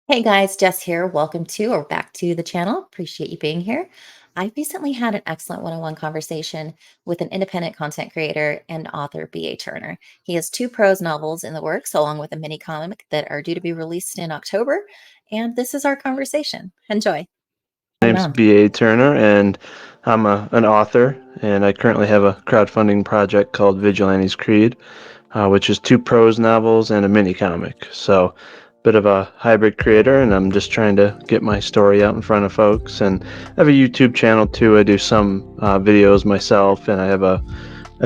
Hey guys, Jess here. Welcome to or back to the channel. Appreciate you being here. I recently had an excellent one-on-one conversation with an independent content creator and author, B.A. Turner. He has two prose novels in the works, along with a mini comic that are due to be released in October. And this is our conversation. Enjoy. Going Name's on. B.A. Turner, and I'm an author, and I currently have a crowdfunding project called Vigilantes, which is two prose novels and a mini comic. So, bit of a hybrid creator, and I'm just trying to get my story out in front of folks. And I have a YouTube channel too. I do some videos myself, and I have a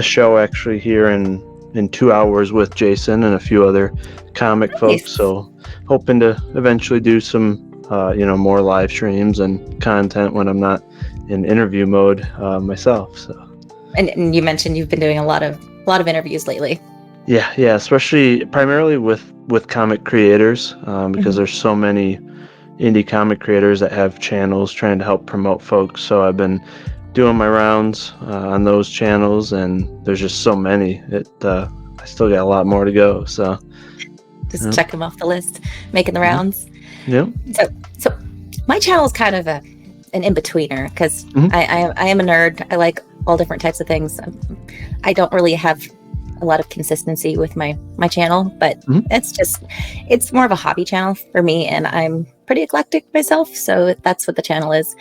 show actually here in 2 hours with Jason and a few other comic folks. Nice. So, hoping to eventually do some more live streams and content when I'm not in interview mode myself. So And you mentioned you've been doing a lot of interviews lately. yeah, especially primarily with comic creators because Mhm. there's so many indie comic creators that have channels trying to help promote folks. So I've been doing my rounds on those channels, and there's just so many. I still got a lot more to go. So Just yep. check them off the list, making the rounds. Yep. So my channel is kind of an in-betweener because Mhm. I am a nerd. I like all different types of things. I don't really have a lot of consistency with my channel, but Mhm. it's more of a hobby channel for me, and I'm pretty eclectic myself, so that's what the channel is.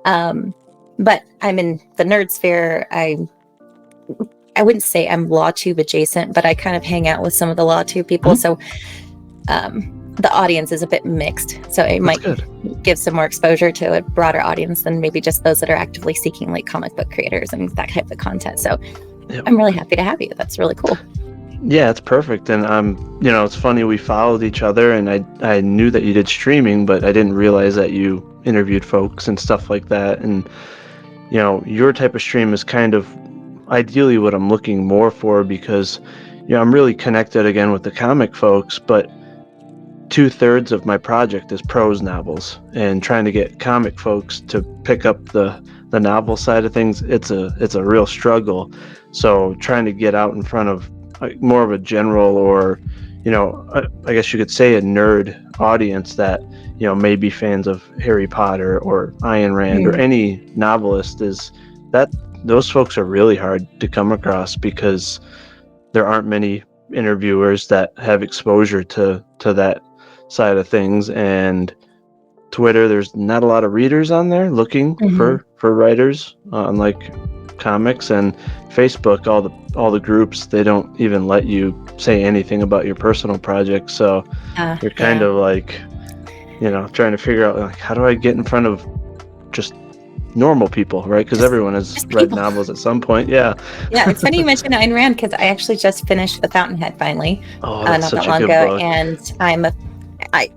Um, but I'm in the nerd sphere. I wouldn't say I'm LawTube adjacent, but I kind of hang out with some of the LawTube people, Mhm. so the audience is a bit mixed. So it That's might good. give some more exposure to a broader audience than maybe just those that are actively seeking like comic book creators and that type of content. So Yep. I'm really happy to have you. That's really cool. Yeah, it's perfect. And it's funny, we followed each other, and I knew that you did streaming, but I didn't realize that you interviewed folks and stuff like that. And your type of stream is kind of ideally what I'm looking more for, because I'm really connected again with the comic folks, but 2/3 of my project is prose novels, and trying to get comic folks to pick up the novel side of things, it's a real struggle. So trying to get out in front of more of a general, or I guess you could say a nerd audience that may be fans of Harry Potter or Ayn Rand or Mm. any novelist, is that those folks are really hard to come across, because there aren't many interviewers that have exposure to that side of things. And Twitter, there's not a lot of readers on there looking Hmm. for writers, unlike comics. And Facebook, all the groups, they don't even let you say anything about your personal project. So you're kind Yeah. of like, trying to figure out, like, how do I get in front of just normal people, right? Because Just everyone has just read people. novels at some point. Yeah. Yeah, it's funny you mentioned Ayn Rand because I actually just finished The Fountainhead finally, Oh, that's not that such a long good ago, book. and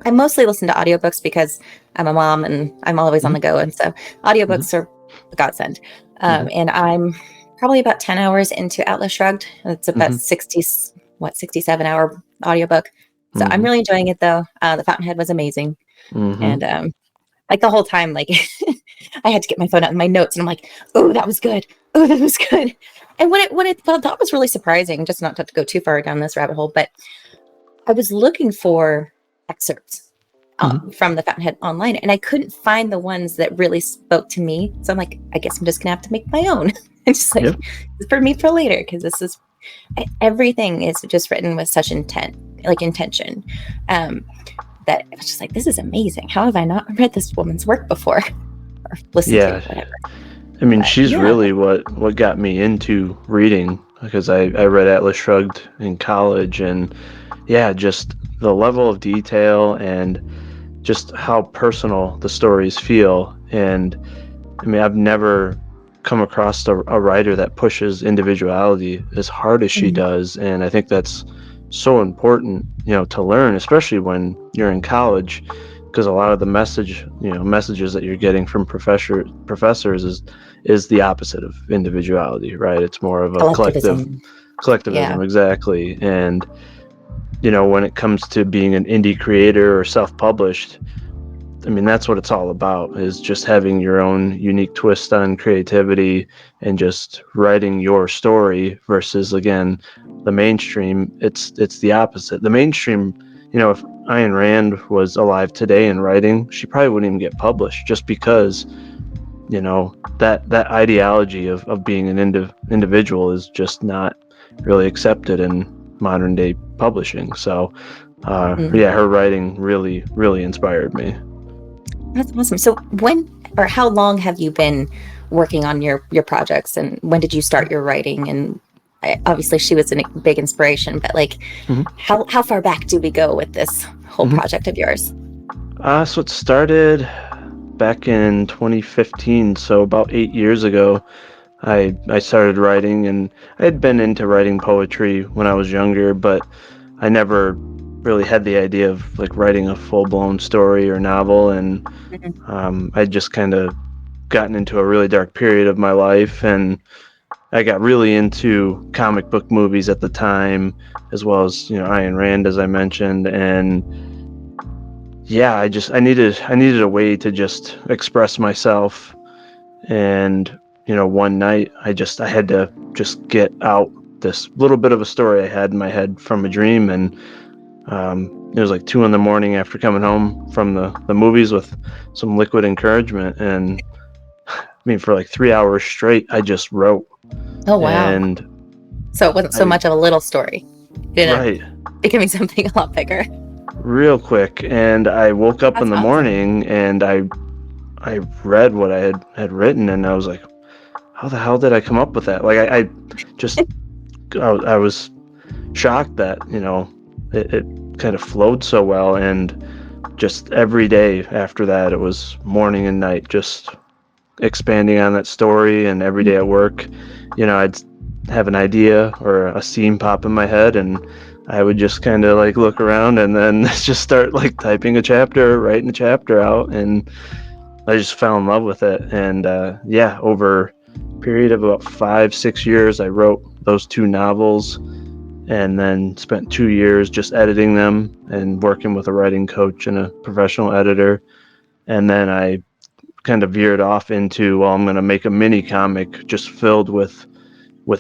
I mostly listen to audiobooks because I'm a mom and I'm always on Hmm. the go, and so Hmm. audiobooks are a godsend. Hmm. And I'm probably about 10 hours into Atlas Shrugged. It's about Hmm. 67-hour audiobook. So I'm Hmm. really enjoying it though. The Fountainhead was amazing, Hmm. and like the whole time, like I had to get my phone out and my notes, and I'm like, oh, that was good. Oh, that was good. And well, that was really surprising. Just not to go too far down this rabbit hole, but I was looking for excerpts Hmm. from the Fountainhead online, and I couldn't find the ones that really spoke to me. So I'm like, I guess I'm just gonna have to make my own. And just like Yep. for me for later, because this is everything is just written with such intention. Um, that I was just like, this is amazing. How have I not read this woman's work before or listened to Yeah. it, whatever? I mean, But she's yeah, really what got me into reading, because I read Atlas Shrugged in college. And yeah, just the level of detail and just how personal the stories feel. And I mean, I've never come across a writer that pushes individuality as hard as she mhm, does. And I think that's so important, to learn, especially when you're in college, because a lot of the messages that you're getting from professors is the opposite of individuality, right? It's more of a collectivism. Yeah. collectivism, exactly. And when it comes to being an indie creator or self-published, I mean, that's what it's all about, is just having your own unique twist on creativity and just writing your story, versus, again, the mainstream. It's the opposite. The mainstream, if Ayn Rand was alive today and writing, she probably wouldn't even get published, just because that ideology of being an individual is just not really accepted in modern day publishing. So Mhm. yeah, her writing really, really inspired me. That's awesome. So when or how long have you been working on your projects, and when did you start your writing? And obviously she was a big inspiration, but like hmm how far back do we go with this whole hmm project of yours? So it started back in 2015, so about 8 years ago. I started writing, and I had been into writing poetry when I was younger, but I never really had the idea of like writing a full-blown story or novel. And Mhm. I just kind of gotten into a really dark period of my life, and I got really into comic book movies at the time, as well as Ayn Rand, as I mentioned. And yeah, I needed a way to just express myself. And one night I had to just get out this little bit of a story I had in my head from a dream. And it was like 2 in the morning after coming home from the movies with some liquid encouragement. And I mean, for like 3 hours straight, I just wrote. Oh wow. And So it wasn't so I much of a little story. It ended right, up becoming something a lot bigger. real quick. And I woke up in That's the awesome. morning, and I read what I had written, and I was like, how the hell did I come up with that? Like I just I was shocked that it kind of flowed so well. And just every day after that, it was morning and night, just expanding on that story. And every day at work, I'd have an idea or a scene pop in my head, and I would just kind of like look around and then just start like typing a chapter, writing a chapter out. And I just fell in love with it. And yeah, over a period of about 5-6 years, I wrote those two novels, and then spent 2 years just editing them and working with a writing coach and a professional editor. And then I kind of veered off into, well, I'm going to make a mini comic just filled with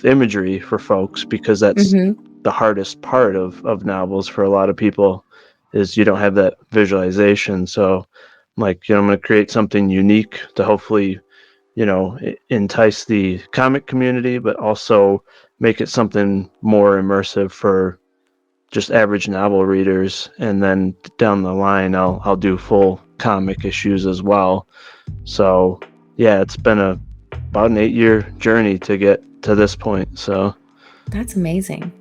imagery for folks, because that's Hmm. the hardest part of novels for a lot of people, is you don't have that visualization. So I'm like, I'm going to create something unique to hopefully entice the comic community, but also make it something more immersive for just average novel readers. And then down the line, I'll do full comic issues as well. So yeah, it's been about an 8-year journey to get to this point. So That's amazing.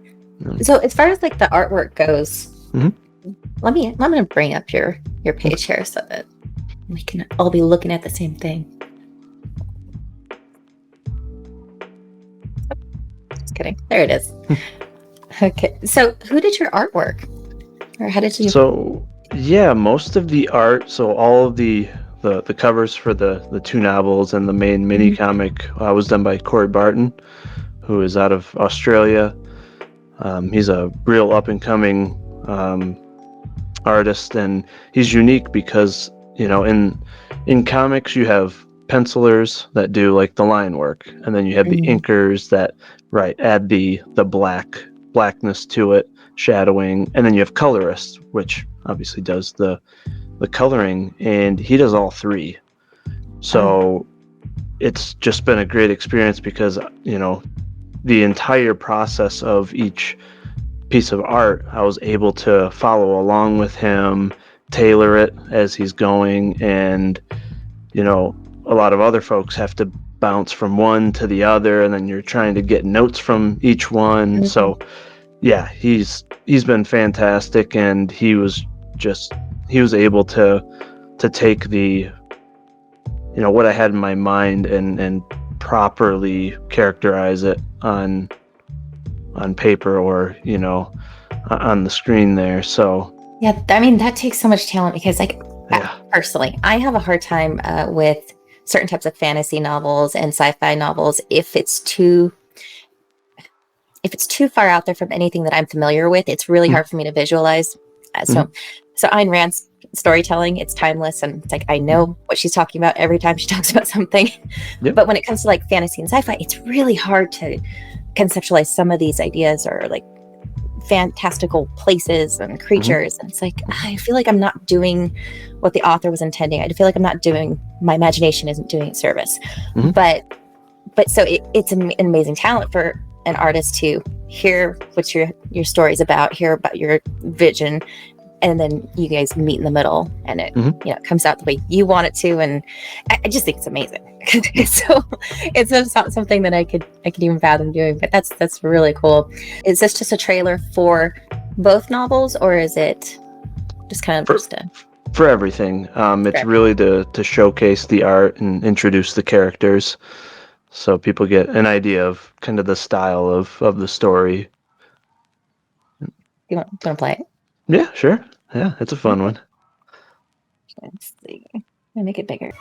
mm, So as far as like the artwork goes, mhm, I'm gonna bring up your page here so that we can all be looking at the same thing. Just kidding. There it is. Okay. So who did your artwork? Or how did you so yeah, most of the art, so all of the covers for the two novels and the main mini Mhm. comic was done by Corey Barton, who is out of Australia. He's a real up and coming um, artist, and he's unique because in comics you have pencilers that do like the line work, and then you have the Mhm. inkers that add the blackness to it, shadowing, and then you have colorists, which obviously does the coloring, and he does all three. Oh. So it's just been a great experience, because the entire process of each piece of art, I was able to follow along with him, tailor it as he's going. And, a lot of other folks have to bounce from one to the other, and then you're trying to get notes from each one. Mhm. So, yeah, he's been fantastic, and he was able to take the what I had in my mind, and properly characterize it on paper, or on the screen there. So Yeah, I mean that takes so much talent because like yeah. personally, I have a hard time with certain types of fantasy novels and sci-fi novels if it's too far out there from anything that I'm familiar with. It's really Mhm, hard for me to visualize. Uh, mhm, so, so Ayn Rand's storytelling, it's timeless, and it's like I mhm. know what she's talking about every time she talks about something. Yep. But when it comes to like fantasy and sci-fi, it's really hard to conceptualize some of these ideas or like fantastical places and creatures, and it's like I feel like I'm not doing what the author was intending. I feel like I'm not doing, my imagination isn't doing it service. But so it's an amazing talent for an artist to hear what your story's about, hear about your vision, and then you guys meet in the middle, and it comes out the way you want it to. And I just think it's amazing. So it's not something that I could even fathom doing, but that's really cool. Is this just a trailer for both novels, or is it just kind of for everything? It's really to showcase the art and introduce the characters, so people get an idea of kind of the style of the story. You want to play it? Yeah, sure. Yeah, it's a fun one. Let's see. I'm gonna make it bigger.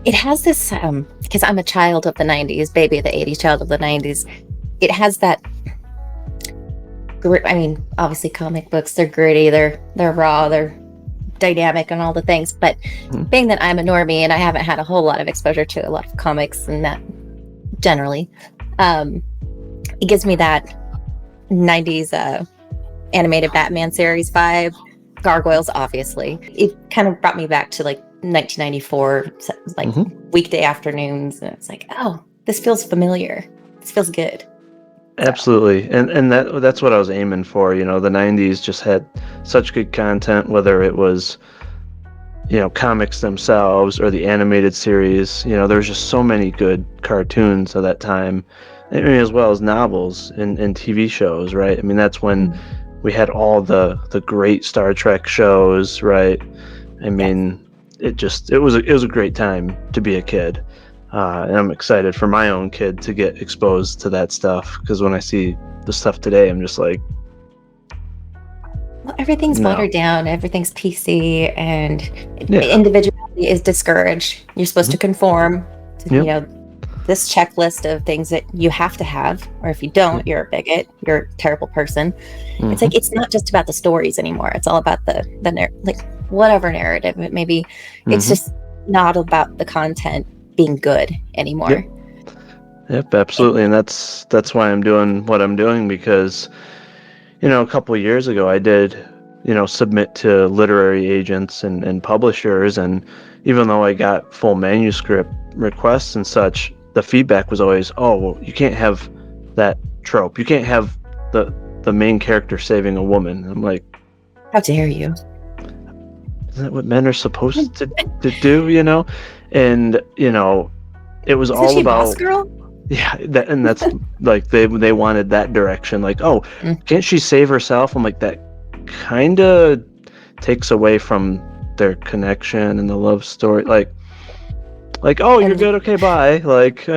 It has this, because I'm a child of the 90s, baby of the 80s, child of the 90s. It has that, I mean, obviously comic books, they're gritty, they're raw, they're dynamic and all the things. But being that I'm a normie and I haven't had a whole lot of exposure to a lot of comics and that generally, it gives me that 90s animated Batman series vibe. Gargoyles, obviously. It kind of brought me back to like 1994, like weekday afternoons, and it's like, oh, this feels familiar. This feels good. Absolutely, and that's what I was aiming for. The 90s just had such good content, whether it was comics themselves or the animated series. There was just so many good cartoons of that time, I mean, as well as novels and TV shows, right? I mean, that's when we had all the great Star Trek shows, right? I mean, it was a great time to be a kid, and I'm excited for my own kid to get exposed to that stuff, because when I see the stuff today, I'm just like, well, everything's watered down, everything's PC, and individuality is discouraged. You're supposed to conform to this checklist of things that you have to have, or if you don't, you're a bigot, you're a terrible person. It's like, it's not just about the stories anymore. It's all about the like whatever narrative it may be. It's just not about the content being good anymore. Yep, absolutely. And that's why I'm doing what I'm doing, because a couple of years ago I did submit to literary agents and publishers, and even though I got full manuscript requests and such, the feedback was always, oh, well, you can't have that trope, you can't have the main character saving a woman. And I'm like, how dare you? Isn't that what men are supposed to do? And it was all she about boss girl. Yeah, and that's like they wanted that direction. Like, oh, can't she save herself? I'm like, that kind of takes away from their connection and the love story. Like, oh, you're good, okay, bye. Like,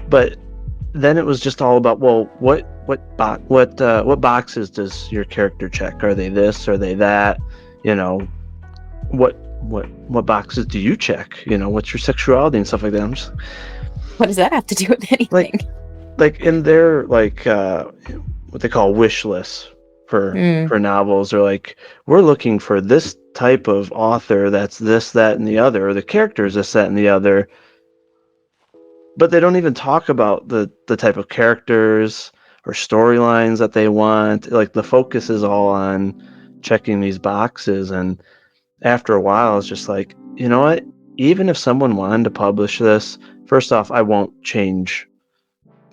but then it was just all about, well, what boxes does your character check? Are they this? Are they that? What boxes do you check? What's your sexuality and stuff like that? What does that have to do with anything? Like in their what they call wish lists for novels, or like, we're looking for this type of author that's this, that, and the other, or the characters this, that, and the other. But they don't even talk about the type of characters or storylines that they want. Like, the focus is all on checking these boxes, and after a while it's just like, you know what? Even if someone wanted to publish this, first off, I won't change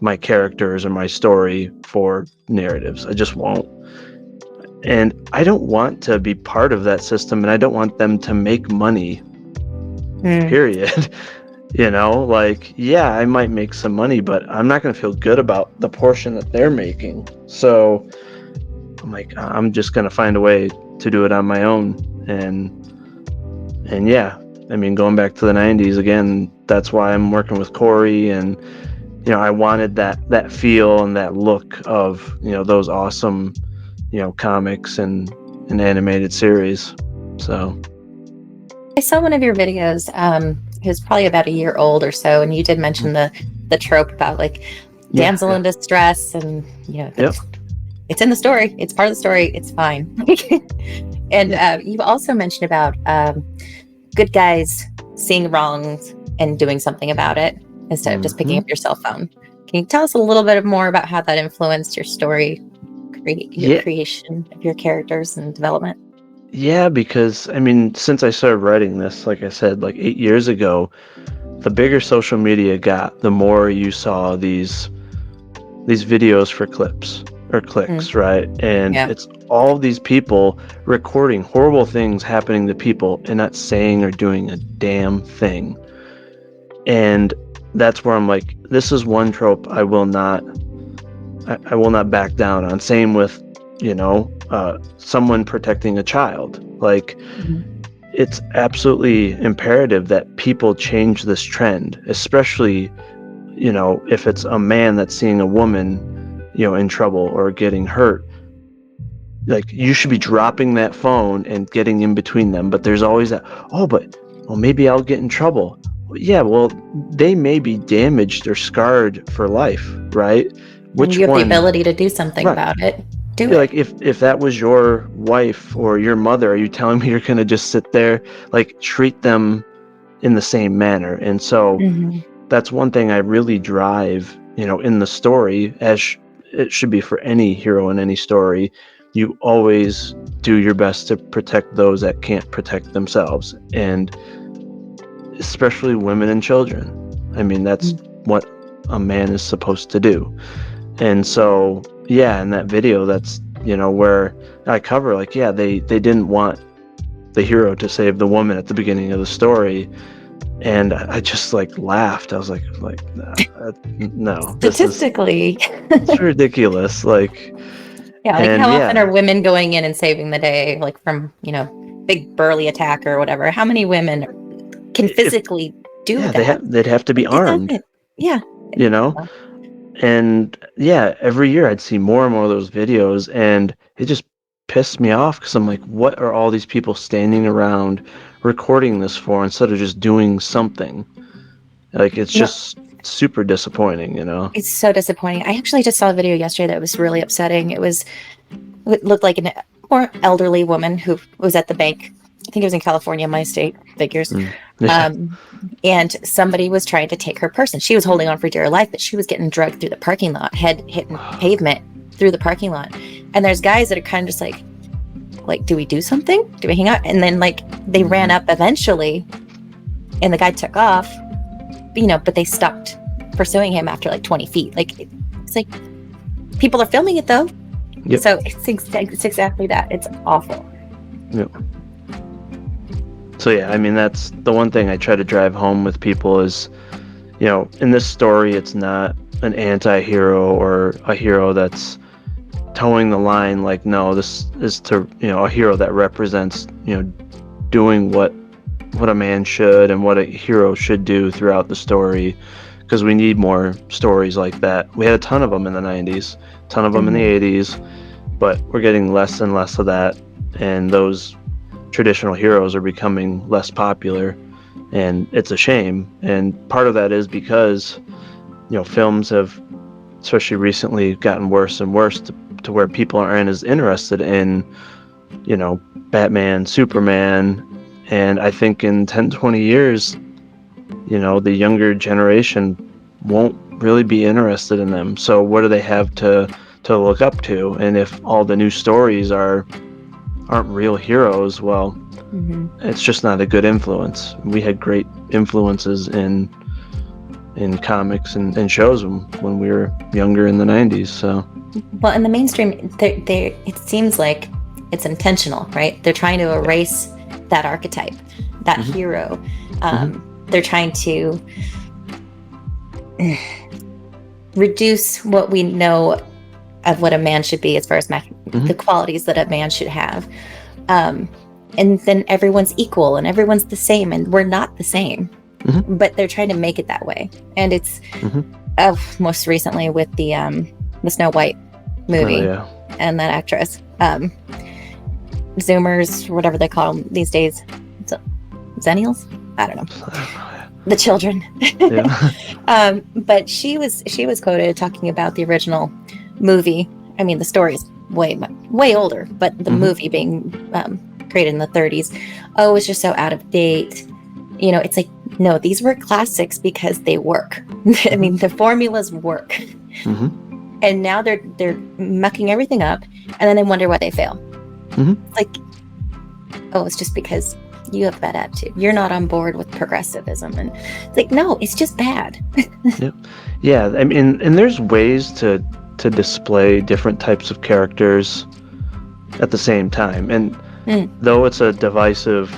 my characters or my story for narratives. I just won't. And I don't want to be part of that system, and I don't want them to make money, period. Like, yeah, I might make some money, but I'm not going to feel good about the portion that they're making. So I'm like, I'm just gonna find a way to do it on my own. And yeah, I mean, going back to the 90s again, that's why I'm working with Corey. And I wanted that feel and that look of those awesome comics and animated series. So I saw one of your videos. It was probably about a year old or so, and you did mention the trope about like damsel in distress, and Yep. it's in the story. It's part of the story. It's fine. And you've also mentioned about good guys seeing wrongs and doing something about it instead of just picking up your cell phone. Can you tell us a little bit more about how that influenced your story, your creation of your characters and development? Yeah, because I mean, since I started writing this, like I said, like 8 years ago, the bigger social media got, the more you saw these videos for clips or clicks, right? And it's all these people recording horrible things happening to people and not saying or doing a damn thing. And that's where I'm like, this is one trope I will not back down on. Same with, someone protecting a child. Like, it's absolutely imperative that people change this trend, especially, if it's a man that's seeing a woman, in trouble or getting hurt. Like, you should be dropping that phone and getting in between them. But there's always that, well, maybe I'll get in trouble. Yeah, well, they may be damaged or scarred for life, right? And you have the ability to do something about it. Do it. Like, if that was your wife or your mother, are you telling me you're going to just sit there? Like, treat them in the same manner. And so that's one thing I really drive, in the story, as it should be for any hero in any story. You always do your best to protect those that can't protect themselves, and especially women and children. I mean, that's what a man is supposed to do. And so, yeah, in that video, that's, where I cover, like, yeah, they didn't want the hero to save the woman at the beginning of the story. And I just like laughed. I was like, no, Statistically, it's ridiculous. Like, how often are women going in and saving the day, like from, big burly attack or whatever? How many women can physically do that? They'd have to be armed. Yeah. And yeah, every year I'd see more and more of those videos, and it just pissed me off because I'm like, what are all these people standing around recording this for instead of just doing something? Like, it's just super disappointing, It's so disappointing. I actually just saw a video yesterday that was really upsetting. It looked like a more elderly woman who was at the bank. I think it was in California, my state, figures. And somebody was trying to take her purse, and she was holding on for dear life, but she was getting drugged through the parking lot, head hitting pavement through the parking lot. And there's guys that are kind of just like, do we do something? Do we hang out? And then like they ran up eventually, and the guy took off, but they stopped pursuing him after like 20 feet. Like, it's like, people are filming it though. Yep. So it's exactly that. It's awful. Yep. So yeah, I mean, that's the one thing I try to drive home with people is, in this story, it's not an anti-hero or a hero that's towing the line. Like, no, this is a hero that represents, doing what a man should and what a hero should do throughout the story, because we need more stories like that. We had a ton of them in the 90s, a ton of them in the 80s, but we're getting less and less of that, and those traditional heroes are becoming less popular, and it's a shame. And part of that is because films have, especially recently, gotten worse and worse to where people aren't as interested in Batman, Superman. And I think in 10-20 years, the younger generation won't really be interested in them. So what do they have to look up to? And if all the new stories aren't real heroes, well, it's just not a good influence. We had great influences in comics and shows when we were younger in the 90s. So, well, in the mainstream, it seems like it's intentional, right? They're trying to erase that archetype, that hero. They're trying to reduce what we know of what a man should be as far as the Hmm. qualities that a man should have. Um, and then everyone's equal and everyone's the same, and we're not the same. Hmm. But they're trying to make it that way, and it's Hmm. most recently with the Snow White Oh movie yeah. and that actress, Zoomers, whatever they call them these days, Zennials. I don't know, the children. Yeah. But she was quoted talking about the original movie. I mean, the story is way older, but the Hmm. movie being created in the 30s, oh, it's just so out of date. You know, it's like, no, these were classics because they work. I mean, the formulas work, Hmm. and now they're mucking everything up, and then they wonder why they fail. Hmm. Like, oh, it's just because you have bad attitude. You're not on board with progressivism, and it's like, no, it's just bad. Yep. Yeah. I mean, and there's ways to display different types of characters at the same time. And Mm. though it's a divisive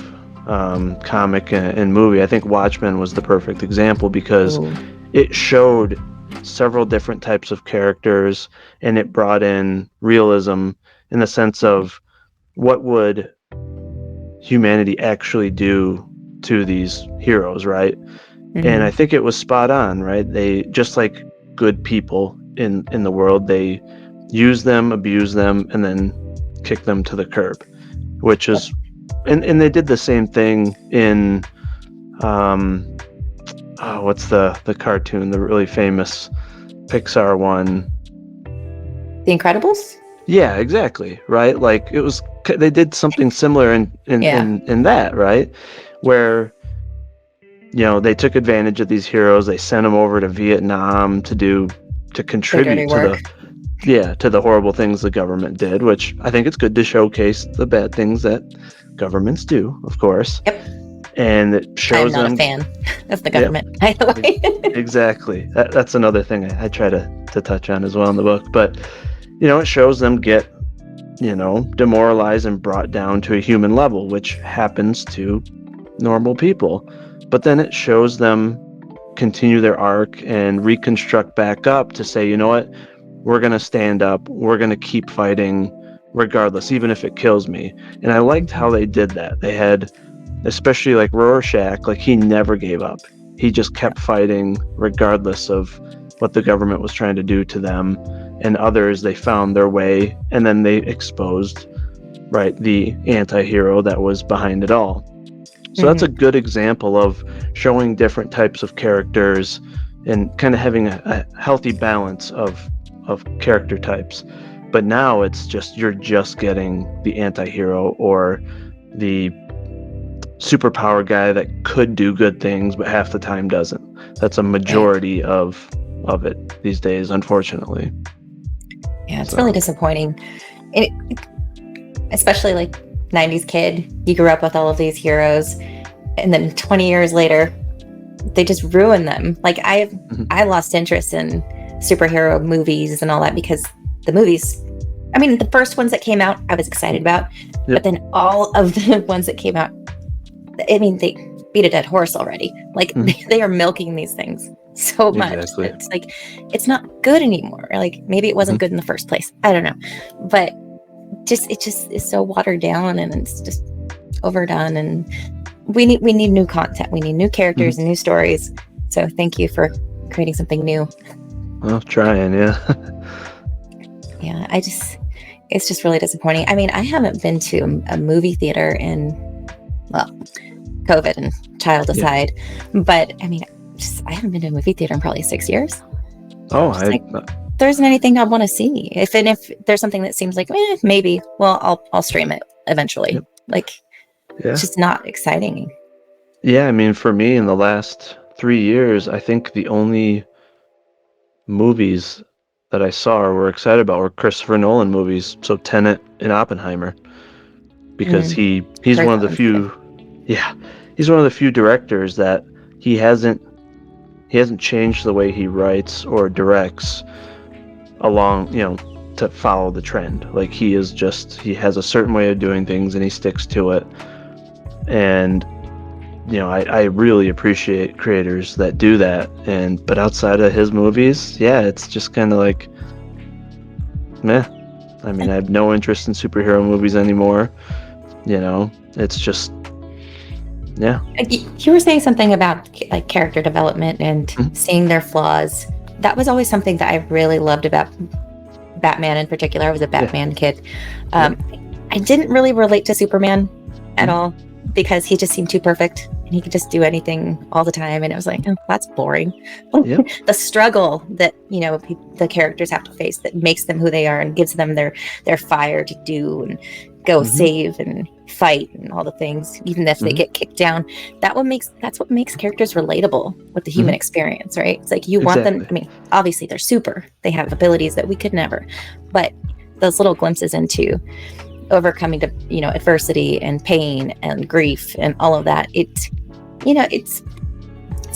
comic and movie, I think Watchmen was the perfect example because Ooh. it showed several different types of characters, and it brought in realism in the sense of what would humanity actually do to these heroes, right? And I Mm-hmm. think it was spot on, right? They, just like good people in the world, they use them, abuse them, and then kick them to the curb, which Yep. is, and they did the same thing in um oh, what's the cartoon, the really famous Pixar one? The Incredibles. Yeah, exactly, right? Like it was, they did something similar Yeah, in that, right? Where, they took advantage of these heroes. They sent them over to Vietnam to their dirty contribute to work. the horrible things the government did, which I think it's good to showcase the bad things that governments do, of course. Yep. And it I am shows not a them. fan of the Yep, government, by the way. exactly. That's another thing I try to touch on as well in the book. But, it shows them get, demoralized and brought down to a human level, which happens to normal people. But then it shows them continue their arc and reconstruct back up to say, you know what, we're going to stand up, we're going to keep fighting regardless, even if it kills me. And I liked how they did that. They had, especially like Rorschach, like he never gave up. He just kept fighting regardless of what the government was trying to do to them. And others, they found their way, and then they exposed, right, the anti-hero that was behind it all. So that's a Mm-hmm. good example of showing different types of characters and kind of having a healthy balance of character types. But now it's just, you're just getting the anti-hero or the superpower guy that could do good things but half the time doesn't. That's a Right. majority of it these days, unfortunately. Yeah, it's really So disappointing. And especially like 90s kid, you grew up with all of these heroes, and then 20 years later, they just ruin them. Like mhm. I lost interest in superhero movies and all that because the movies, I mean, the first ones that came out, I was excited about, but Yep. then all of the ones that came out, I mean, they beat a dead horse already. Like Mhm. they are milking these things so much Exactly. that it's like it's not good anymore. Like maybe it wasn't Mhm. good in the first place. I don't know, but it just is so watered down and it's just overdone. And we need new content. We need new characters Mhm. and new stories. So thank you for creating something new. Well, trying, yeah. Yeah, it's just really disappointing. I mean, I haven't been to a movie theater in, well, COVID and child Yeah. aside, but I mean, I haven't been to a movie theater in probably 6 years. Oh, Just like there isn't anything I want to see. If there's something that seems like maybe, well, I'll stream it eventually. yep. Like it's Yeah. just not exciting. Yeah, I mean, for me, in the last 3 years, I think the only movies that I saw or were excited about were Christopher Nolan movies. So Tenet and Oppenheimer, because Mm, he's heard one of that the one's good. few, yeah, he's one of the few directors that he hasn't he hasn't changed the way he writes or directs along, to follow the trend. Like he has a certain way of doing things and he sticks to it. And I really appreciate creators that do that. But outside of his movies, yeah, it's just kind of like meh. I mean, I have no interest in superhero movies anymore. It's just, yeah. You were saying something about like character development and Mhm. seeing their flaws. That was always something that I really loved about Batman in particular. I was a Yeah. Batman kid. Yep. Um, I didn't really relate to Superman at Mhm. all because he just seemed too perfect and he could just do anything all the time. And it was like, oh, that's boring. Yep. The struggle that, the characters have to face that makes them who they are and gives them their fire to do and go Mhm. save and fight and all the things, even if they Mhm. get kicked down. That's what makes characters relatable with the human Mhm. experience, right? It's like you want them. Exactly. I mean, obviously they're super. They have abilities that we could never, but those little glimpses into overcoming adversity and pain and grief and all of that, it's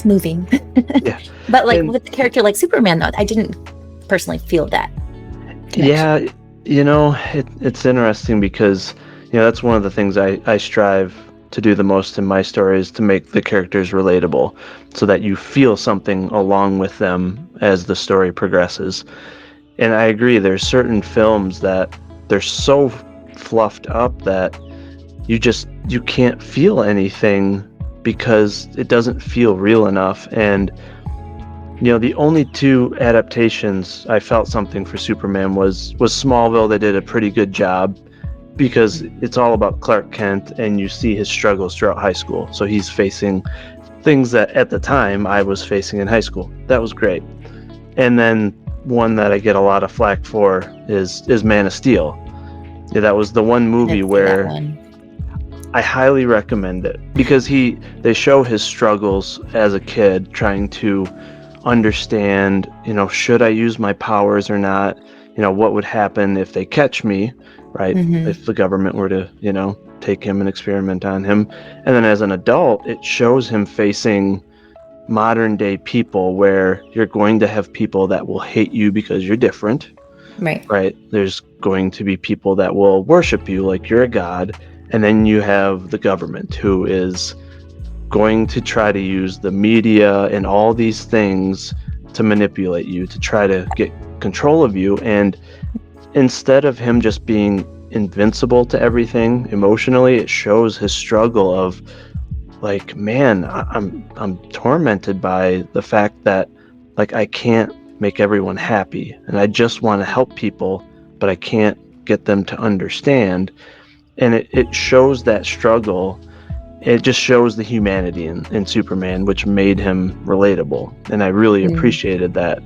moving. Yeah. But like And with the character like Superman, though, I didn't personally feel that connection. yeah, it's interesting because that's one of the things I strive to do the most in my story is to make the characters relatable so that you feel something along with them as the story progresses. And I agree, there's certain films that they're so fluffed up that you can't feel anything because it doesn't feel real enough. And the only two adaptations I felt something for Superman was Smallville. They did a pretty good job because it's all about Clark Kent and you see his struggles throughout high school. So he's facing things that at the time I was facing in high school. That was great. And then one that I get a lot of flack for is Man of Steel. Yeah, that was the one I movie didn't see that where one. I highly recommend it because they show his struggles as a kid trying to understand, should I use my powers or not? What would happen if they catch me, right? Hmm. If the government were to, take him and experiment on him. And then as an adult, it shows him facing modern day people where you're going to have people that will hate you because you're different, Right. right? There's going to be people that will worship you like you're a god. And then you have the government who is going to try to use the media and all these things to manipulate you, to try to get control of you. And instead of him just being invincible to everything emotionally, it shows his struggle of like, man, I'm tormented by the fact that like I can't make everyone happy and I just want to help people, but I can't get them to understand. And it shows that struggle. It just shows the humanity in Superman, which made him relatable. And I really Mm. appreciated that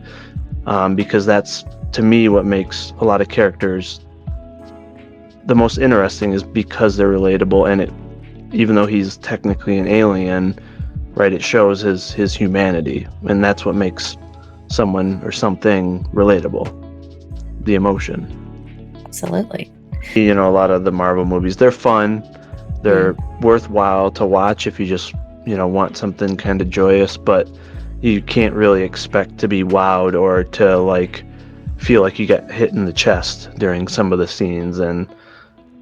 because that's, to me, what makes a lot of characters the most interesting is because they're relatable. And even though he's technically an alien, right, it shows his humanity. And that's what makes someone or something relatable, the emotion. Absolutely. A lot of the Marvel movies, they're fun. They're Mm. worthwhile to watch if you just, want something kind of joyous, but you can't really expect to be wowed or to like feel like you got hit in the chest during some of the scenes. And,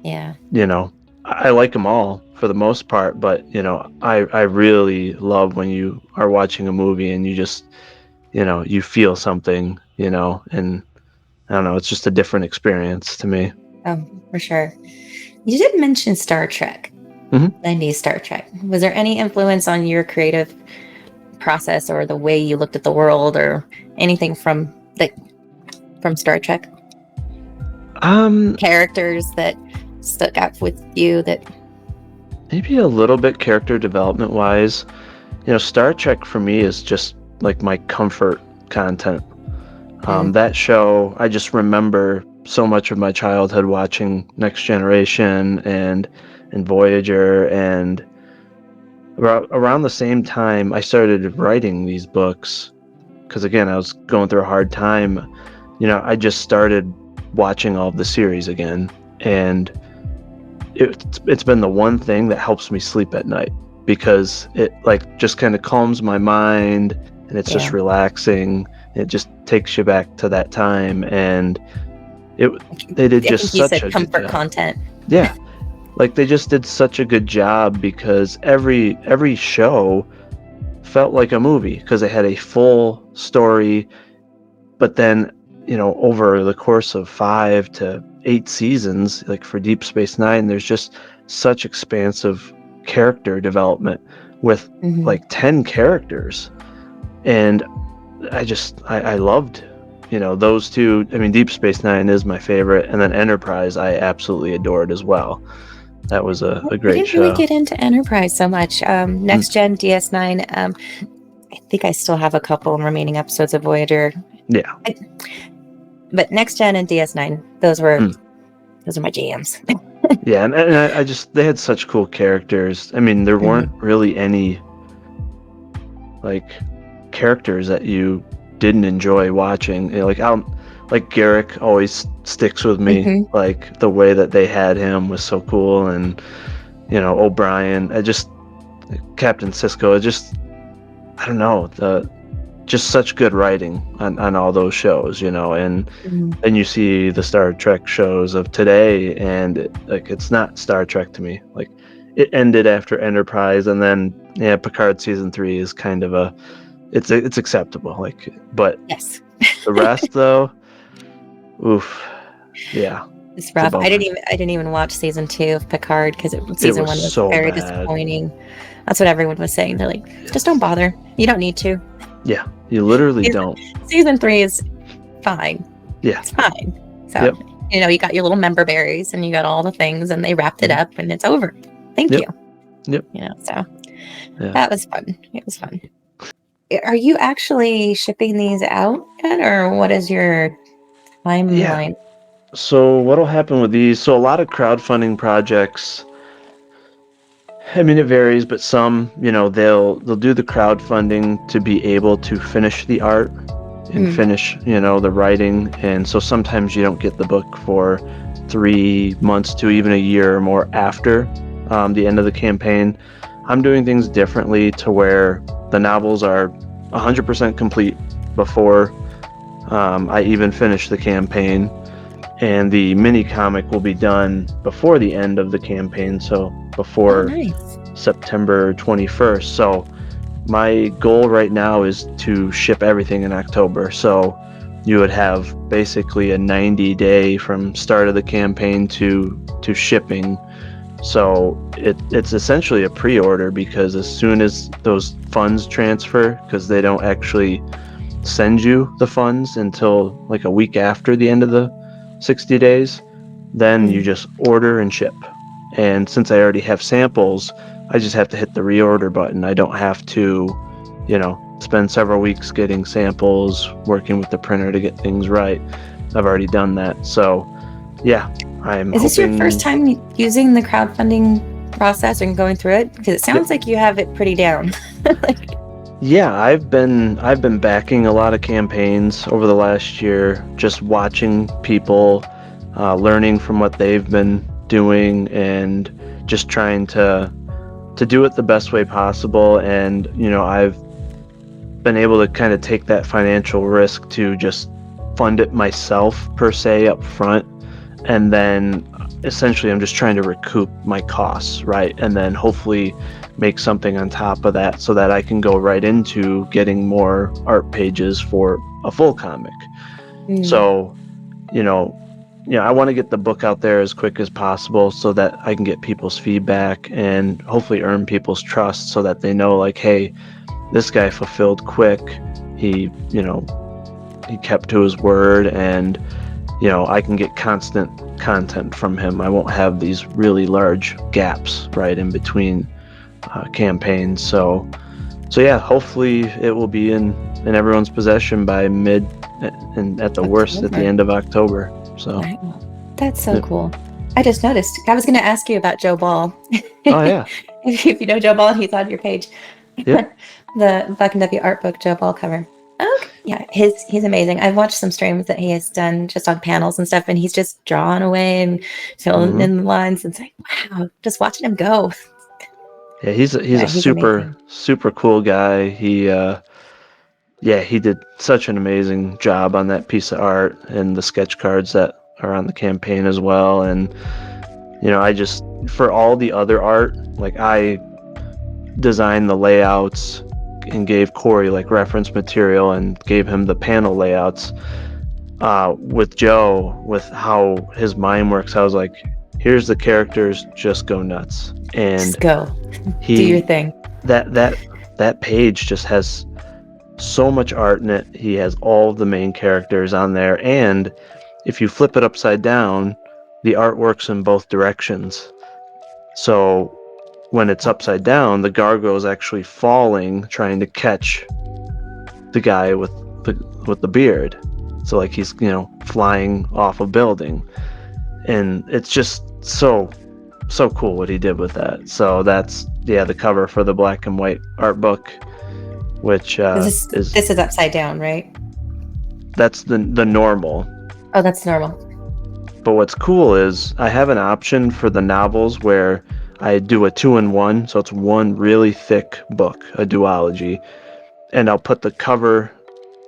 Yeah. I like them all for the most part, but, I really love when you are watching a movie and you just, you feel something, and I don't know, it's just a different experience to me. Oh, for sure. You did mention Star Trek, Hmm. 90s Star Trek. Was there any influence on your creative process or the way you looked at the world or anything from Star Trek? Um, Characters that stuck out with you that Maybe a little bit character development wise. Star Trek for me is just like my comfort content. mm, That show, I just remember so much of my childhood watching Next Generation and Voyager, and around the same time I started writing these books because again I was going through a hard time. I just started watching all of the series again, and it's been the one thing that helps me sleep at night because it like just kind of calms my mind and it's just yeah, relaxing. It just takes you back to that time, and it they did I just think you such said a good comfort job. content. Yeah, like they just did such a good job because every show felt like a movie because it had a full story, but then over the course of 5 to 8 seasons, like for Deep Space Nine, there's just such expansive character development with Mhm. like 10 characters. And I loved, those two. I mean, Deep Space Nine is my favorite, and then Enterprise I absolutely adored as well. That was a I great didn't really show. get into Enterprise so much. Mm, Next Gen DS9. I think I still have a couple remaining episodes of Voyager, yeah. I, but Next Gen and DS9, those are my jams. Yeah, and I just they had such cool characters. I mean, there weren't Mhm. really any like characters that you didn't enjoy watching. Like Garrick always sticks with me. Mhm. Like the way that they had him was so cool, and O'Brien. Captain Cisco. I don't know, just such good writing on all those shows, and Mhm. then you see the Star Trek shows of today, and it's not Star Trek to me. Like it ended after Enterprise, and then yeah, Picard season 3 is kind of it's acceptable. But Yes. the rest though, oof, yeah, It's it's a rough. bummer. I didn't even watch season 2 of Picard because It season was 1 was so very bad. disappointing. That's what everyone was saying. They're like, just don't Yes. bother. You don't need to. Yeah, you literally Season, don't. season 3 is fine. Yeah. It's fine. So, Yep. you got your little member berries and you got all the things and they wrapped it Mhm. up and it's over. Thank you. Yep. Yep. So Yeah. that was fun. It was fun. Are you actually shipping these out yet, or what is your Yeah. timeline? So what'll happen with these? So a lot of crowdfunding projects, I mean, it varies, but some, they'll do the crowdfunding to be able to finish the art and Mm, finish, the writing. And so sometimes you don't get the book for 3 months to even a year or more after the end of the campaign. I'm doing things differently to where the novels are 100% complete before I even finish the campaign, and the mini comic will be done before the end of the campaign, so oh, before nice. September 21st. So my goal right now is to ship everything in October. So you would have basically a 90-day from start of the campaign to shipping. So it's essentially a pre-order, because as soon as those funds transfer, because they don't actually send you the funds until like a week after the end of the 60 days, then you Mm. just order and ship. And since I already have samples, I just have to hit the reorder button. I don't have to, spend several weeks getting samples, working with the printer to get things right. I've already done that. So, yeah, I'm Is this your first hoping. time using the crowdfunding process and going through it? Because it Yep. sounds like you have it pretty down. Like, Yeah, I've been backing a lot of campaigns over the last year, just watching people, learning from what they've been doing, and just trying to do it the best way possible. And I've been able to kind of take that financial risk to just fund it myself per se up front, and then essentially I'm just trying to recoup my costs, right? And then hopefully make something on top of that so that I can go right into getting more art pages for a full comic. mm, So, you know, I want to get the book out there as quick as possible so that I can get people's feedback and hopefully earn people's trust so that they know, like, hey, this guy fulfilled quick. He, he kept to his word, and I can get constant content from him. I won't have these really large gaps right in between campaigns. So yeah, hopefully it will be in everyone's possession by mid, and at the worst at the October. end of October. So Wow. That's so yeah. cool. I just noticed. I was going to ask you about Joe Ball. Oh yeah, If you know Joe Ball, he's on your page. yep. The Buck and W art book Joe Ball cover. Okay. Yeah, he's amazing. I've watched some streams that he has done just on panels and stuff, and he's just drawing away and filling Hmm. in the lines. And it's like, wow, just watching him go. Yeah, he's a Yeah, he's super amazing. super cool guy. Yeah, he did such an amazing job on that piece of art and the sketch cards that are on the campaign as well. And I just, for all the other art, like I designed the layouts and gave Corey like reference material and gave him the panel layouts. with Joe, with how his mind works, I was like, here's the characters, just go nuts. Just And go. Do your he thing. that page just has so much art in it. He has all of the main characters on there, and if you flip it upside down, the art works in both directions. So when it's upside down, the gargoyle is actually falling, trying to catch the guy with the beard. So like he's flying off a building, and it's just so cool what he did with that. So that's the cover for the black and white art book, which is This is upside down, right? that's the normal. Oh, that's normal. But what's cool is I have an option for the novels where I do a 2-in-1, so it's one really thick book, a duology, and I'll put the cover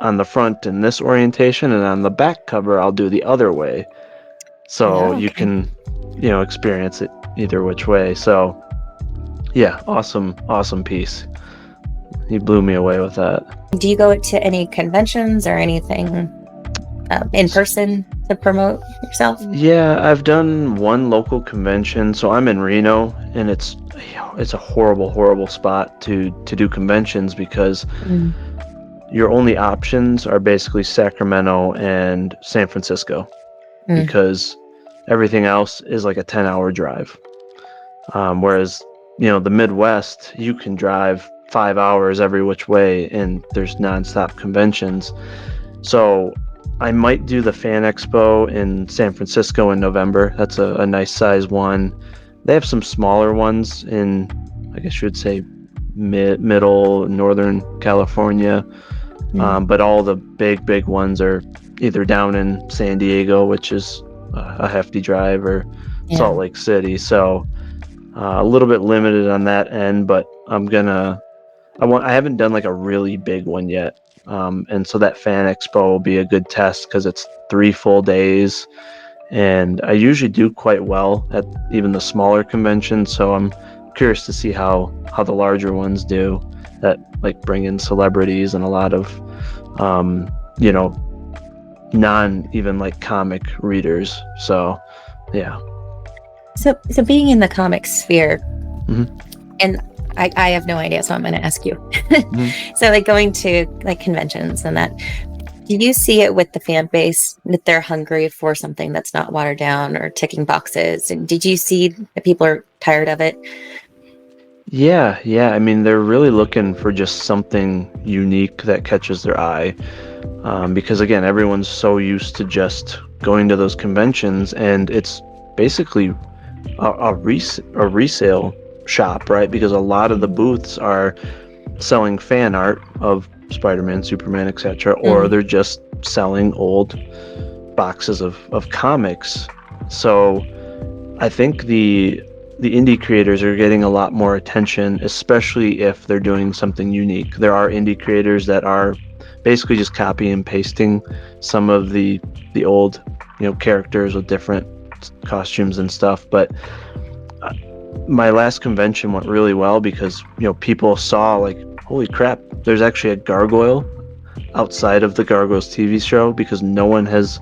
on the front in this orientation, and on the back cover I'll do the other way. So Yeah, you okay. can, experience it either which way. So yeah, awesome piece. He blew me away with that. Do you go to any conventions or anything in person to promote yourself? Yeah, I've done one local convention. So I'm in Reno, and it's a horrible spot to do conventions because Mm. your only options are basically Sacramento and San Francisco, Mm. because everything else is like a 10-hour drive. Whereas, the Midwest, you can drive 5 hours every which way, and there's nonstop conventions. So I might do the Fan Expo in San Francisco in November. That's a nice size one. They have some smaller ones in, I guess you would say, middle Northern California. Mm. But all the big ones are either down in San Diego, which is a hefty drive, or Yeah. Salt Lake City. So a little bit limited on that end, but I haven't done like a really big one yet. And so that Fan Expo will be a good test because it's 3 full days, and I usually do quite well at even the smaller conventions. So I'm curious to see how the larger ones do, that like bring in celebrities and a lot of um, you know non even like comic readers. So yeah. So being in the comic sphere, hmm and I have no idea, so I'm going to ask you. hmm So, like going to like conventions and that, do you see it with the fan base that they're hungry for something that's not watered down or ticking boxes? And did you see that people are tired of it? Yeah. I mean, they're really looking for just something unique that catches their eye. Because again, everyone's so used to just going to those conventions, and it's basically a resale shop, right? Because a lot of the booths are selling fan art of Spider-Man, Superman, etc., or Mm. they're just selling old boxes of comics. So I think the indie creators are getting a lot more attention, especially if they're doing something unique. There are indie creators that are basically just copy and pasting some of the old characters with different costumes and stuff. But my last convention went really well because people saw like, holy crap, there's actually a gargoyle outside of the Gargoyles TV show, because no one has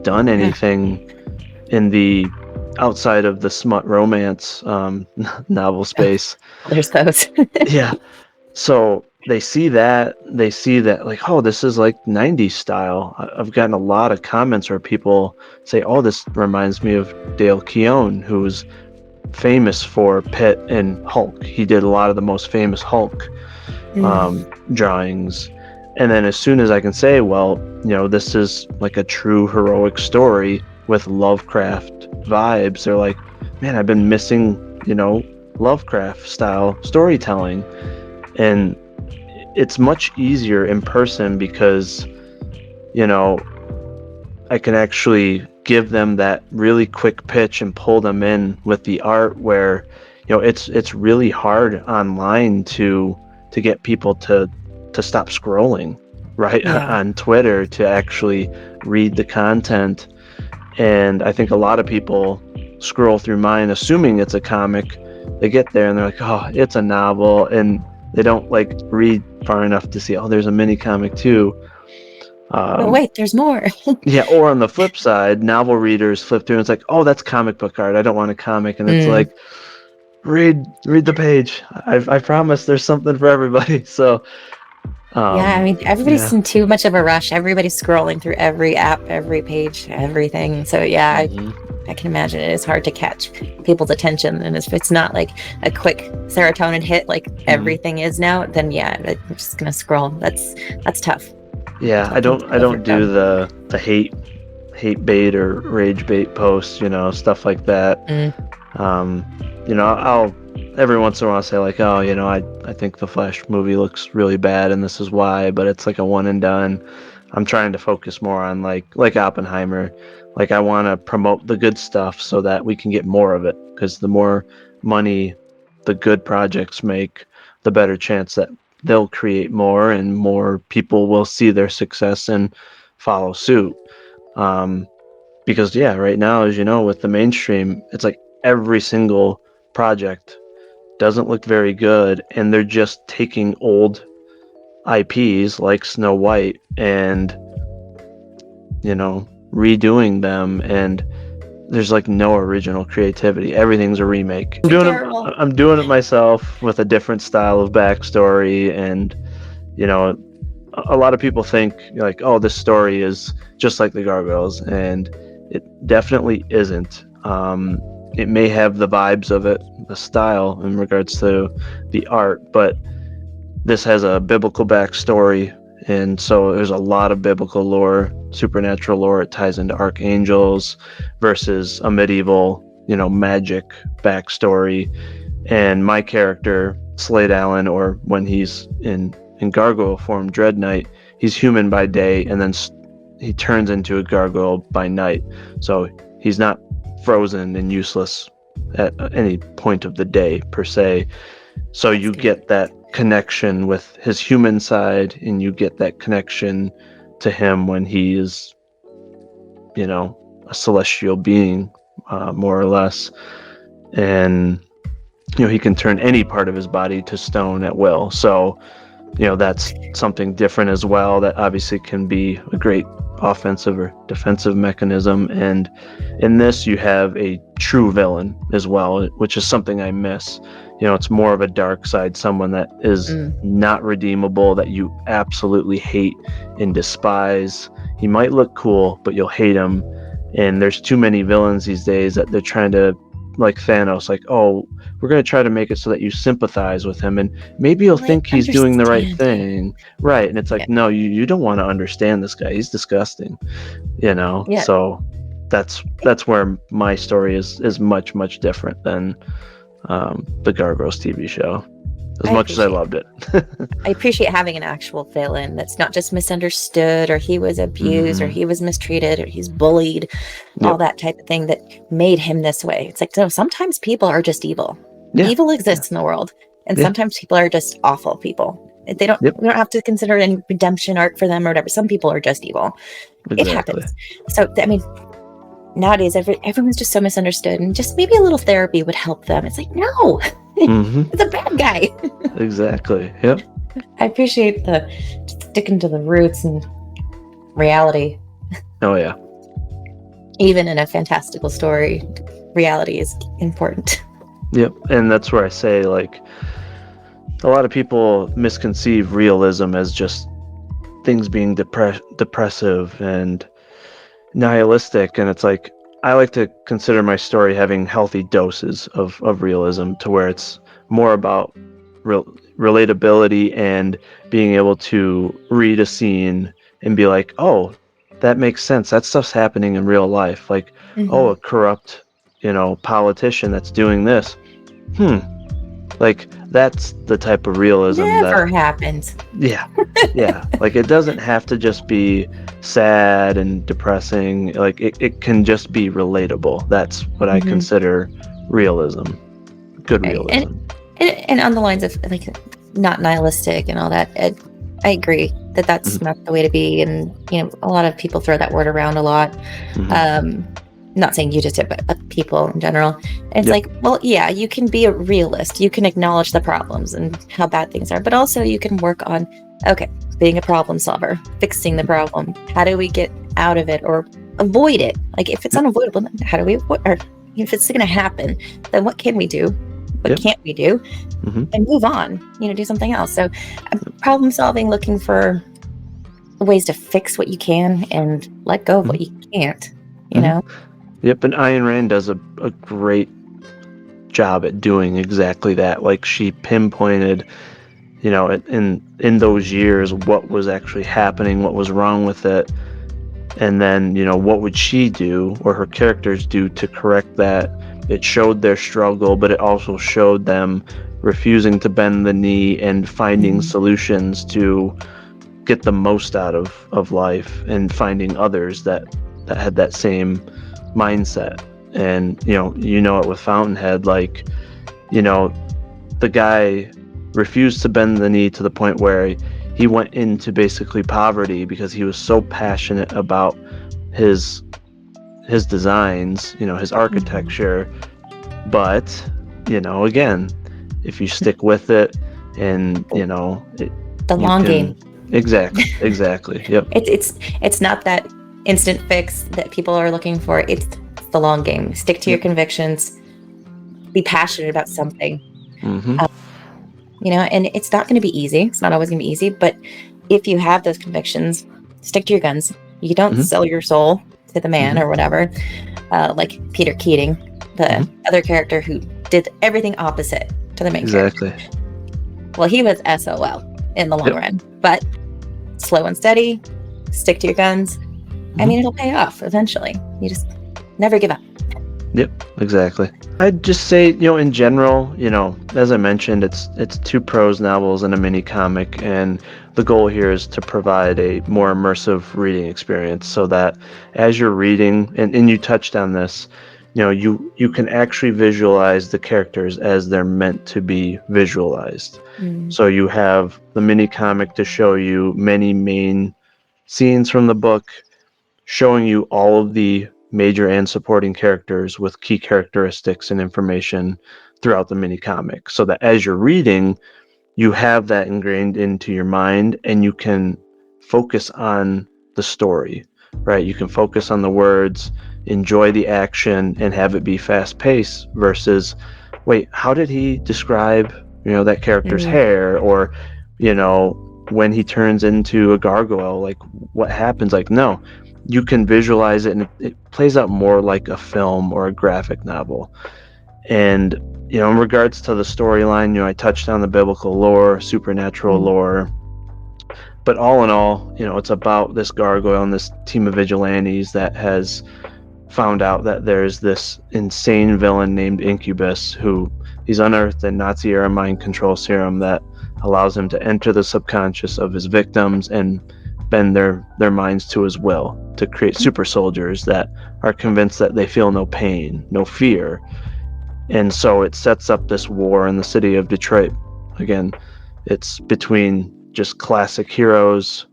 done Yeah, anything in the outside of the smut romance novel space. there's those. Yeah. So they see that like, oh, this is like 90s style. I've gotten a lot of comments where people say, oh, this reminds me of Dale Keown, who's famous for Pitt and Hulk. He did a lot of the most famous Hulk Mm. drawings. And then as soon as I can say, well, this is like a true heroic story with Lovecraft vibes, they're like, man, I've been missing, Lovecraft style storytelling. And it's much easier in person because, I can actually give them that really quick pitch and pull them in with the art, where, it's really hard online to get people to stop scrolling, right? Yeah. On Twitter, to actually read the content. And I think a lot of people scroll through mine assuming it's a comic. They get there and they're like, oh, it's a novel, and they don't like read far enough to see, oh, there's a mini comic too. But Um, wait, there's more. yeah, or on the flip side, novel readers flip through and it's like, oh, that's comic book art. I don't want a comic, and it's Mm. like, read the page. I promise there's something for everybody. So, Yeah, I mean, everybody's yeah. in too much of a rush. Everybody's scrolling through every app, every page, everything. So yeah, Hmm. I can imagine it is hard to catch people's attention. And if it's not like a quick serotonin hit, like Hmm. everything is now, then yeah, I'm just gonna scroll. That's tough. Yeah, Tough thing to I don't do overcome. the hate bait or rage bait posts, stuff like that. Mm. Um, I'll every once in a while say like, oh, I think the Flash movie looks really bad and this is why, but it's like a one and done. I'm trying to focus more on like Oppenheimer. Like I want to promote the good stuff so that we can get more of it, because the more money the good projects make, the better chance that they'll create more and more people will see their success and follow suit. Um, because yeah, right now, as you know, with the mainstream, it's like every single project doesn't look very good, and they're just taking old IPs like Snow White and redoing them, and there's like no original creativity. Everything's a remake. They're terrible. I'm doing it myself with a different style of backstory, and you know a lot of people think like, oh, this story is just like the Gargoyles, and it definitely isn't. It may have the vibes of it, the style in regards to the art, but this has a biblical backstory, and so there's a lot of biblical lore, supernatural lore. It ties into archangels versus a medieval, magic backstory. And my character, Slade Allen, or when he's in gargoyle form, Dread Knight, he's human by day, and then he turns into a gargoyle by night. So he's not frozen and useless at any point of the day per se. So That's you good. get that connection with his human side, and you get that connection to him when he is, a celestial being, more or less. And he can turn any part of his body to stone at will. So that's something different as well, that obviously can be a great offensive or defensive mechanism. And in this, you have a true villain as well, which is something I miss. It's more of a dark side, someone that is Mm. not redeemable, that you absolutely hate and despise. He might look cool, but you'll hate him. And there's too many villains these days that they're trying to, like Thanos, like, oh, we're going to try to make it so that you sympathize with him, and maybe you'll Like, think he's doing the right understand. thing, right? And it's Yeah. like, no, you don't want to understand this guy. He's disgusting, Yeah. So that's where my story is much different than the Gargoyles TV show, as I much as I appreciate loved it. I appreciate having an actual villain that's not just misunderstood, or he was abused, or Hmm. he was mistreated, or he's bullied, all Yep. that type of thing that made him this way. It's like, no, sometimes people are just evil. Yeah. Evil Yeah. exists in the world, and Yeah. sometimes people are just awful people. They don't Yep. we don't have to consider any redemption arc for them or whatever. Some people are just evil. It Exactly. happens. So I mean, nowadays everyone's just so misunderstood, and just maybe a little therapy would help them. It's like, no, Hmm. it's a bad guy. Exactly. Yep. I appreciate the sticking to the roots and reality. Oh yeah. Even in a fantastical story, reality is important. Yep. And that's where I say, like, a lot of people misconceive realism as just things being depressive and nihilistic, and it's like, I like to consider my story having healthy doses of realism, to where it's more about relatability and being able to read a scene and be like, oh, that makes sense, that stuff's happening in real life. Like, oh, Hmm. a corrupt politician that's doing this. Like, that's the type of realism that, Never happens. yeah, yeah. Like, it doesn't have to just be sad and depressing. Like, it can just be relatable. That's what I Hmm. consider realism. Good Right. realism. And on the lines of like not nihilistic and all that, I agree that that's Hmm. not the way to be. And a lot of people throw that word around a lot. Hmm. Um, not saying you just did, but people in general. And it's Yep. like, well, yeah, you can be a realist. You can acknowledge the problems and how bad things are, but also you can work on, okay, being a problem solver, fixing the problem. How do we get out of it or avoid it? Like if it's unavoidable, then how do we, or if it's going to happen, then what can we do? What can't we do? And move on, do something else. So problem solving, looking for ways to fix what you can and let go of what you can't, know? Yep, and Ayn Rand does a great job at doing exactly that. Like she pinpointed, in those years, what was actually happening, what was wrong with it, and then, what would she do or her characters do to correct that. It showed their struggle, but it also showed them refusing to bend the knee and finding solutions to get the most out of life, and finding others that had that same mindset. And it with Fountainhead, like, the guy refused to bend the knee to the point where he went into basically poverty because he was so passionate about his designs, his architecture. But again, if you stick with it, and the long game. Exactly. Yep. It's not that instant fix that people are looking for. It's the long game. Stick to your convictions. Be passionate about something. And it's not going to be easy. It's not always going to be easy. But if you have those convictions, stick to your guns. You don't sell your soul to the man or whatever. Like Peter Keating, the other character who did everything opposite to the main character. Well, he was SOL in the long run. But slow and steady, stick to your guns. I mean, it'll pay off eventually. You just never give up. Yep, exactly. I'd just say, in general, as I mentioned, it's 2 prose novels and a mini comic, and the goal here is to provide a more immersive reading experience so that as you're reading, and you touched on this, you can actually visualize the characters as they're meant to be visualized. So you have the mini comic to show you many main scenes from the book, showing you all of the major and supporting characters with key characteristics and information throughout the mini comic, so that as you're reading, you have that ingrained into your mind and you can focus on the story, right? You can focus on the words, enjoy the action, and have it be fast paced versus, wait, how did he describe, that character's hair, or, when he turns into a gargoyle, like what happens? Like, no, you can visualize it, and it plays out more like a film or a graphic novel. And in regards to the storyline, I touched on the biblical lore, supernatural lore, but all in all, it's about this gargoyle and this team of vigilantes that has found out that there's this insane villain named Incubus, who he's unearthed a Nazi-era mind control serum that allows him to enter the subconscious of his victims and bend their minds to his will, to create super soldiers that are convinced that they feel no pain, no fear. And so it sets up this war in the city of Detroit. Again, it's between just classic heroes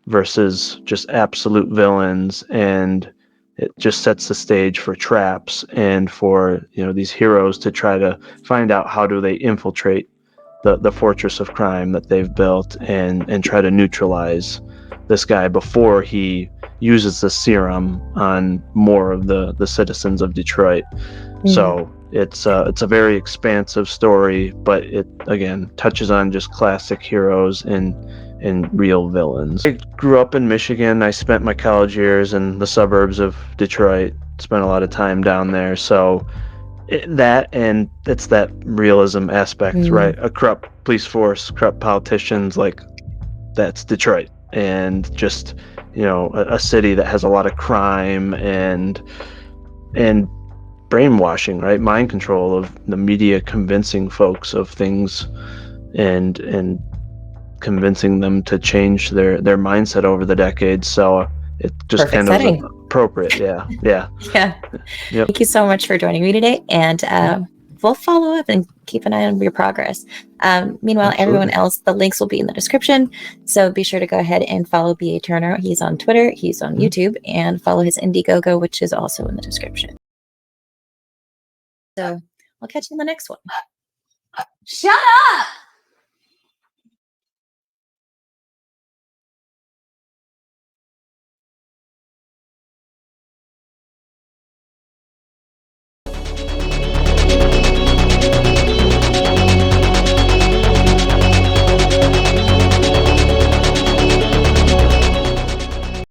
versus just absolute villains, and it just sets the stage for traps and for these heroes to try to find out how do they infiltrate the fortress of crime that they've built, and try to neutralize this guy before he uses the serum on more of the citizens of Detroit. So it's a very expansive story, but it again touches on just classic heroes and real villains. I grew up in Michigan. I spent my college years in the suburbs of Detroit, spent a lot of time down there. So and it's that realism aspect, right? A corrupt police force, corrupt politicians, like that's Detroit. And just a city that has a lot of crime and brainwashing, right? Mind control of the media, convincing folks of things and convincing them to change their mindset over the decades. So it just Perfect kind setting. of appropriate. Yeah. Yeah. Yep. Thank you so much for joining me today, and we'll follow up and keep an eye on your progress. Meanwhile, Absolutely. Everyone else, the links will be in the description, so be sure to go ahead and follow B.A. Turner. He's on Twitter, he's on YouTube, and follow his Indiegogo, which is also in the description. So I'll catch you in the next one. Shut up!